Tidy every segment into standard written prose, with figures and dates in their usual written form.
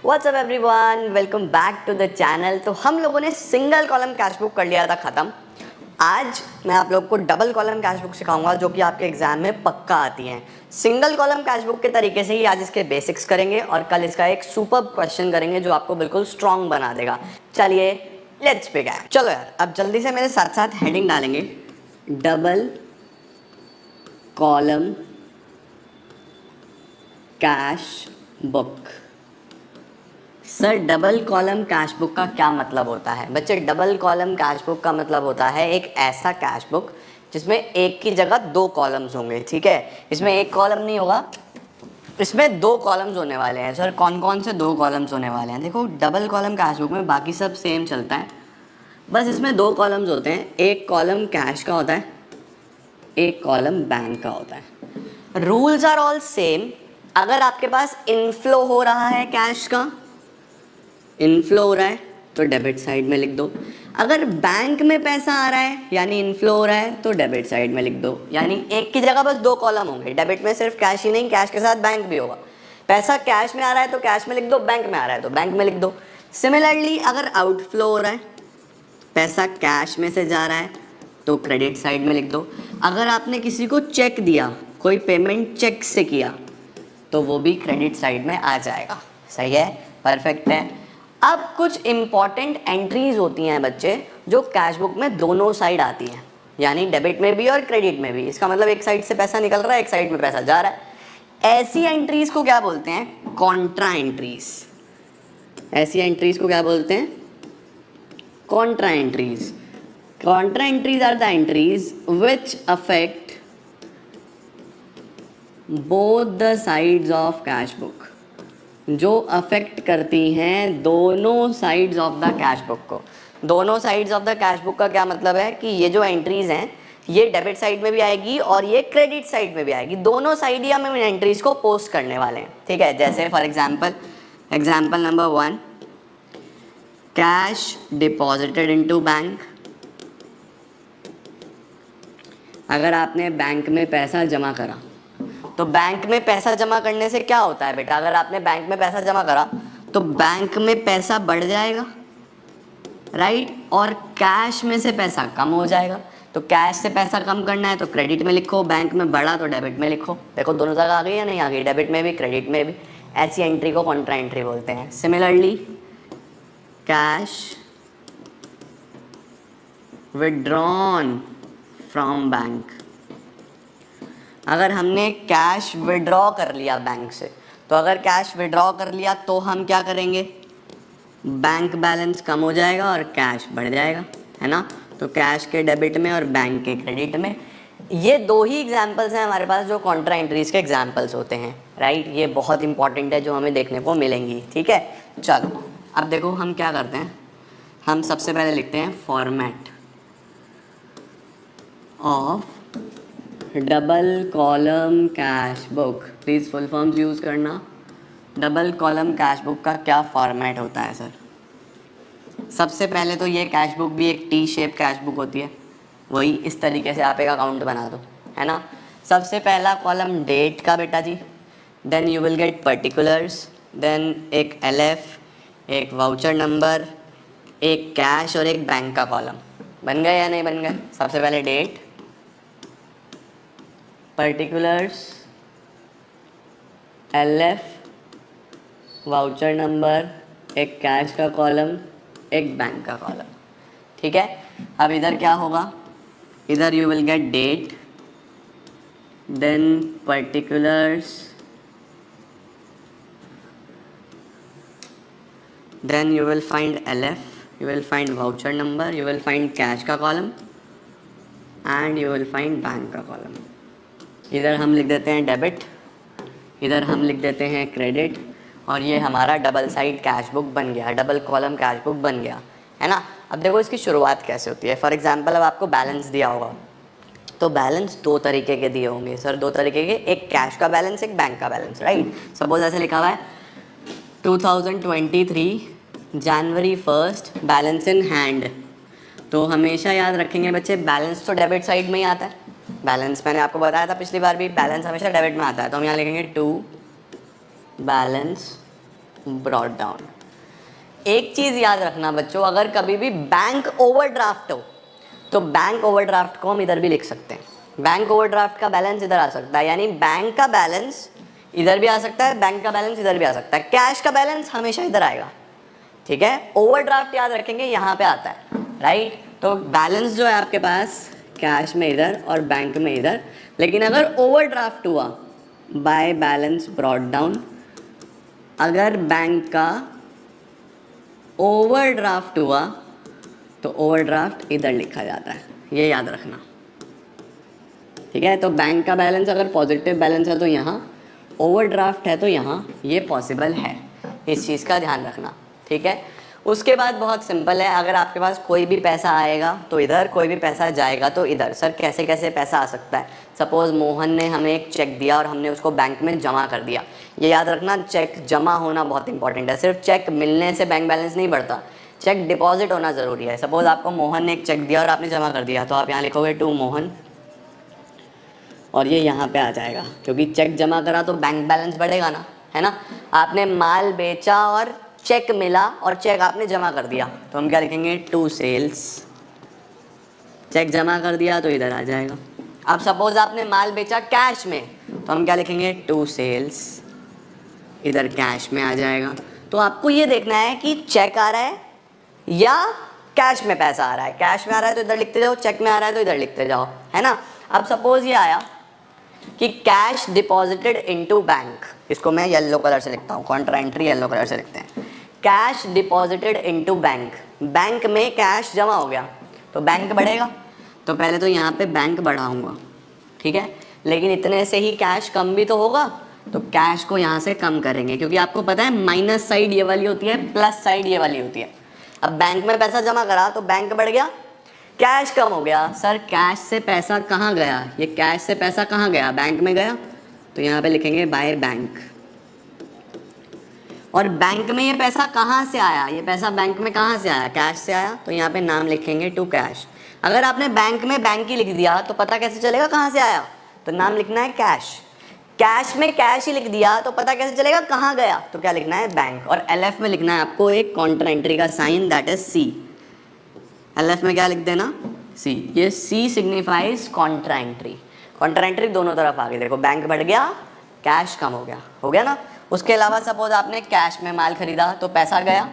WhatsApp everyone, welcome back to the channel. तो हम लोगों ने सिंगल कॉलम कैश बुक कर लिया था ख़त्म। आज मैं आप लोग को डबल कॉलम कैश बुक सिखाऊंगा जो कि आपके एग्जाम में पक्का आती हैं। सिंगल कॉलम कैश बुक के तरीके से ही आज इसके बेसिक्स करेंगे और कल इसका एक सुपर क्वेश्चन करेंगे जो आपको बिल्कुल स्ट्रॉन्ग बना देगा। चलिए लेट्स बिगिन। चलो यार, अब जल्दी से मेरे साथ साथ हेडिंग डालेंगे, double column cash book. Sir, double column cash book का क्या मतलब होता है? बच्चे, डबल कॉलम कैश बुक का मतलब होता है एक ऐसा कैश बुक जिसमें एक की जगह दो कॉलम्स होंगे। ठीक है, इसमें एक कॉलम नहीं होगा, इसमें दो कॉलम्स होने वाले हैं। सर, कौन कौन से दो कॉलम्स होने वाले हैं? देखो, डबल कॉलम कैश बुक में बाकी सब सेम चलता है, बस इसमें दो कॉलम्स होते हैं। एक कॉलम कैश का होता है, एक कॉलम बैंक का होता है। Rules are all same. अगर आपके पास इनफ्लो हो रहा है, कैश का इनफ्लो हो रहा है तो डेबिट साइड में लिख दो। अगर बैंक में पैसा आ रहा है यानी इनफ्लो हो रहा है तो डेबिट साइड में लिख दो। यानी एक की जगह बस दो कॉलम होंगे। डेबिट में सिर्फ कैश ही नहीं, कैश के साथ बैंक भी होगा। पैसा कैश में आ रहा है तो कैश में लिख दो, बैंक में आ रहा है तो बैंक में लिख दो। सिमिलरली अगर आउटफ्लो हो रहा है, पैसा कैश में से जा रहा है तो क्रेडिट साइड में लिख दो। अगर आपने किसी को चेक दिया, कोई पेमेंट चेक से किया, तो वो भी क्रेडिट साइड में आ जाएगा। सही है, परफेक्ट है। अब कुछ इंपॉर्टेंट एंट्रीज होती हैं बच्चे जो कैश बुक में दोनों साइड आती हैं, यानी डेबिट में भी और क्रेडिट में भी। इसका मतलब एक साइड से पैसा निकल रहा है, एक साइड में पैसा जा रहा है। ऐसी एंट्रीज को क्या बोलते हैं? Contra entries. ऐसी एंट्रीज को क्या बोलते हैं? Contra entries. Contra entries are the entries which affect both the sides of cash book, जो अफेक्ट करती हैं दोनों sides of the cash book को। दोनों sides of the cash book का क्या मतलब है कि ये जो एंट्रीज हैं ये डेबिट साइड में भी आएगी और ये क्रेडिट साइड में भी आएगी। दोनों साइड ही हम इन एंट्रीज को पोस्ट करने वाले हैं। ठीक है, जैसे for example number 1, cash deposited into bank. अगर आपने बैंक में पैसा जमा करा तो बैंक में पैसा जमा करने से क्या होता है बेटा? अगर आपने बैंक में पैसा जमा करा तो बैंक में पैसा बढ़ जाएगा, राइट, और कैश में से पैसा कम हो जाएगा। तो कैश से पैसा कम करना है तो क्रेडिट में लिखो, बैंक में बढ़ा तो डेबिट में लिखो। देखो दोनों जगह आ गई या नहीं आ गई? डेबिट में भी क्रेडिट में भी। ऐसी एंट्री को कॉन्ट्रा एंट्री बोलते हैं। Similarly cash withdrawn from bank. अगर हमने कैश विड्रॉ कर लिया बैंक से, तो अगर कैश विड्रॉ कर लिया तो हम क्या करेंगे? बैंक बैलेंस कम हो जाएगा और कैश बढ़ जाएगा, है ना। तो कैश के डेबिट में और बैंक के क्रेडिट में। ये दो ही एग्जांपल्स हैं हमारे पास जो कॉन्ट्रा एंट्रीज के एग्जांपल्स होते हैं, राइट। ये बहुत इंपॉर्टेंट है जो हमें देखने को मिलेंगी। ठीक है, चलो अब देखो हम क्या करते हैं। हम सबसे पहले लिखते हैं format of double column cash book. Please full forms use करना। डबल कॉलम कैश बुक का क्या फॉर्मेट होता है सर? सबसे पहले तो ये कैश बुक भी एक टी शेप कैश बुक होती है, वही इस तरीके से आप एक अकाउंट बना दो, है ना। सबसे पहला कॉलम डेट का बेटा जी, then you will get particulars, then एक LF, एक वाउचर नंबर, एक कैश और एक बैंक का कॉलम। बन गए या नहीं बन गए? सबसे पहले date, particulars, LF, voucher number, एक कैश का कॉलम, एक बैंक का कॉलम। ठीक है, अब इधर क्या होगा? इधर you will get date, then particulars, then you will find LF, you will find voucher number, you will find cash का column and you will find bank का कॉलम। इधर हम लिख देते हैं डेबिट, इधर हम लिख देते हैं क्रेडिट, और ये हमारा डबल साइड कैश बुक बन गया, डबल कॉलम कैश बुक बन गया, है ना। अब देखो इसकी शुरुआत कैसे होती है। फॉर एग्जांपल अब आपको बैलेंस दिया होगा, तो बैलेंस दो तरीके के दिए होंगे सर, दो तरीके के, एक कैश का बैलेंस, एक बैंक का बैलेंस, राइट। सपोज ऐसे लिखा हुआ है 2023 जनवरी 1 बैलेंस इन हैंड। तो हमेशा याद रखेंगे बच्चे, बैलेंस तो डेबिट साइड में ही आता है। बैलेंस मैंने आपको बताया था पिछली बार भी, बैलेंस हमेशा डेबिट में आता है। तो हम यहाँ लिखेंगे टू बैलेंस ब्रॉट डाउन। एक चीज़ याद रखना बच्चों, अगर कभी भी बैंक ओवरड्राफ्ट हो तो बैंक ओवरड्राफ्ट को हम इधर भी लिख सकते हैं। बैंक ओवरड्राफ्ट का बैलेंस इधर आ सकता है, यानी बैंक का बैलेंस इधर भी आ सकता है, बैंक का बैलेंस इधर भी आ सकता है, कैश का बैलेंस हमेशा इधर आएगा, ठीक है। ओवरड्राफ्ट याद रखेंगे यहाँ पे आता है, राइट। तो बैलेंस जो है आपके पास कैश में इधर और बैंक में इधर, लेकिन अगर ओवरड्राफ्ट हुआ बाय बैलेंस ब्रॉट डाउन, अगर बैंक का ओवरड्राफ्ट हुआ तो ओवरड्राफ्ट इधर लिखा जाता है, ये याद रखना, ठीक है। तो बैंक का बैलेंस अगर पॉजिटिव बैलेंस है तो यहाँ, ओवरड्राफ्ट है तो यहाँ, ये पॉसिबल है, इस चीज़ का ध्यान रखना, ठीक है। उसके बाद बहुत सिंपल है, अगर आपके पास कोई भी पैसा आएगा तो इधर, कोई भी पैसा जाएगा तो इधर। सर कैसे कैसे पैसा आ सकता है? सपोज़ मोहन ने हमें एक चेक दिया और हमने उसको बैंक में जमा कर दिया, ये याद रखना, चेक जमा होना बहुत इंपॉर्टेंट है। सिर्फ चेक मिलने से बैंक बैलेंस नहीं बढ़ता, चेक डिपॉजिट होना ज़रूरी है। सपोज़ आपको मोहन ने एक चेक दिया और आपने जमा कर दिया, तो आप यहाँ लिखोगे टू मोहन और ये यहाँ पे आ जाएगा, क्योंकि चेक जमा करा तो बैंक बैलेंस बढ़ेगा ना, है ना। आपने माल बेचा और चेक मिला और चेक आपने जमा कर दिया, तो हम क्या लिखेंगे? To sales. चेक जमा कर दिया तो इधर आ जाएगा। अब सपोज आपने माल बेचा कैश में, तो हम क्या लिखेंगे? टू सेल्स, इधर कैश में आ जाएगा। तो आपको ये देखना है कि चेक आ रहा है या कैश में पैसा आ रहा है। कैश में आ रहा है तो इधर लिखते जाओ, चेक में आ रहा है तो इधर लिखते जाओ, है ना। अब सपोज ये आया कि कैश डिपॉजिटेड इनटू बैंक, इसको मैं येलो कलर से लिखता हूँ, कॉन्ट्रा एंट्री येलो कलर से लिखते हैं। Cash deposited into bank, bank में कैश जमा हो गया तो बैंक बढ़ेगा, तो पहले तो यहाँ पे बैंक बढ़ाऊंगा, ठीक है। लेकिन इतने से ही कैश कम भी तो होगा, तो कैश को यहाँ से कम करेंगे, क्योंकि आपको पता है माइनस साइड ये वाली होती है, प्लस साइड ये वाली होती है। अब बैंक में पैसा जमा करा तो बैंक बढ़ गया, कैश कम हो गया। सर कैश से पैसा कहाँ गया? ये कैश से पैसा कहाँ गया? बैंक में गया, तो यहाँ पे लिखेंगे बाय बैंक। और बैंक में ये पैसा कहाँ से आया? ये पैसा बैंक में कहाँ से आया? कैश से आया, तो यहाँ पे नाम लिखेंगे टू कैश। अगर आपने बैंक में बैंक ही लिख दिया तो पता कैसे चलेगा कहाँ से आया? तो नाम लिखना है कैश। कैश में कैश ही लिख दिया तो पता कैसे चलेगा कहाँ गया? तो क्या लिखना है? बैंक। और LF में लिखना है आपको एक कॉन्ट्रा एंट्री का sign, that is C। LF में क्या लिख देना? C। ये C signifies contra entry. Contra entry दोनों तरफ आ गई, देखो बैंक बढ़ गया, कैश कम हो गया ना। उसके अलावा सपोज आपने कैश में माल खरीदा तो पैसा गया,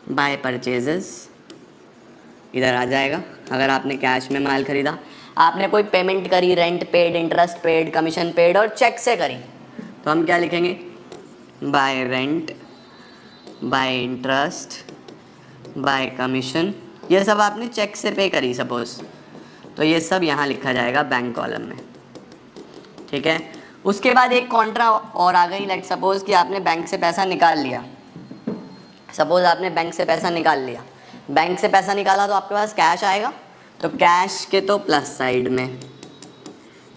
बाय परचेजेस, इधर आ जाएगा। अगर आपने कैश में माल खरीदा, आपने कोई पेमेंट करी, rent paid, interest paid, commission paid और चेक से करी, तो हम क्या लिखेंगे? Bye rent, bye interest, bye commission. ये सब आपने चेक से पे करी सपोज, तो ये सब यहाँ लिखा जाएगा बैंक कॉलम में, ठीक है। उसके बाद एक कॉन्ट्रा और आ गई, लाइक सपोज कि आपने बैंक से पैसा निकाल लिया। सपोज आपने बैंक से पैसा निकाल लिया, बैंक से पैसा निकाला तो आपके पास कैश आएगा, तो कैश के तो प्लस साइड में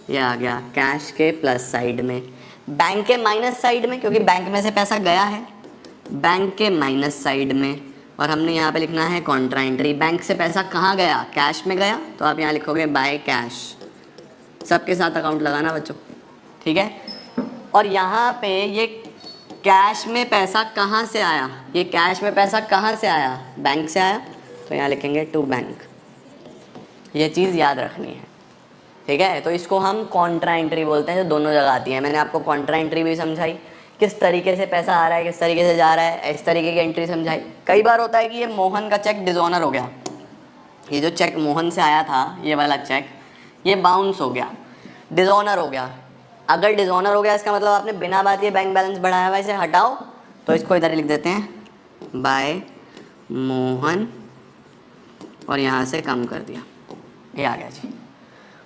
ये आ गया, कैश के प्लस साइड में। बैंक के माइनस साइड में, क्योंकि बैंक में से पैसा गया है, बैंक के माइनस साइड में। और हमने यहाँ पे लिखना है कॉन्ट्रा एंट्री। बैंक से पैसा कहाँ गया? कैश में गया, तो आप यहाँ लिखोगे बाय कैश। सबके साथ अकाउंट लगाना बच्चों, ठीक है। और यहाँ पे ये कैश में पैसा कहाँ से आया? ये कैश में पैसा कहाँ से आया? बैंक से आया, तो यहाँ लिखेंगे टू बैंक। ये चीज़ याद रखनी है, ठीक है। तो इसको हम कॉन्ट्रा एंट्री बोलते हैं, जो दोनों जगह आती है। मैंने आपको कॉन्ट्रा एंट्री भी समझाई, किस तरीके से पैसा आ रहा है, किस तरीके से जा रहा है, इस तरीके की एंट्री समझाई। कई बार होता है कि ये मोहन का चेक डिसऑनर हो गया, ये जो चेक मोहन से आया था, ये वाला चेक, ये बाउंस हो गया, डिसऑनर हो गया। अगर डिसऑनर हो गया इसका मतलब आपने बिना बात ये बैंक बैलेंस बढ़ाया हुआ, इसे हटाओ, तो इसको इधर लिख देते हैं बाय मोहन और यहाँ से कम कर दिया, ये आ गया जी।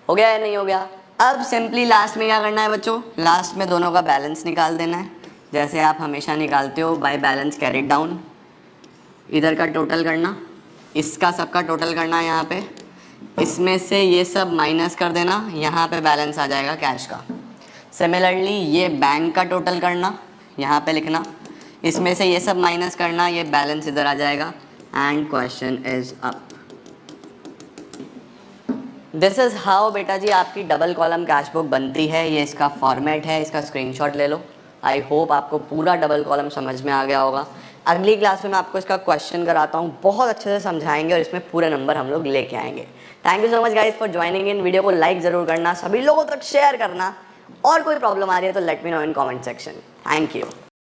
हो गया या नहीं हो गया? अब सिंपली लास्ट में क्या करना है बच्चों? लास्ट में दोनों का बैलेंस निकाल देना है, जैसे आप हमेशा निकालते हो, बाय बैलेंस कैरिड डाउन। इधर का टोटल करना, इसका सबका टोटल करना है यहाँ पे, इसमें से ये सब माइनस कर देना, यहाँ पे बैलेंस आ जाएगा कैश का। सिमिलरली ये बैंक का टोटल करना, यहाँ पे लिखना, इसमें से ये सब माइनस करना, ये बैलेंस इधर आ जाएगा। And question is up. This is how बेटा जी आपकी डबल कॉलम कैश बुक बनती है। ये इसका फॉर्मेट है, इसका स्क्रीनशॉट ले लो, आई होप आपको पूरा डबल कॉलम समझ में आ गया होगा। अगली क्लास में मैं आपको इसका क्वेश्चन कराता हूँ, बहुत अच्छे से समझाएंगे और इसमें पूरे नंबर हम लोग लेके आएंगे। Thank you so much guys for joining in. Video को लाइक ज़रूर करना, सभी लोगों तक शेयर करना, और कोई प्रॉब्लम आ रही है तो let me know in comment section. Thank you.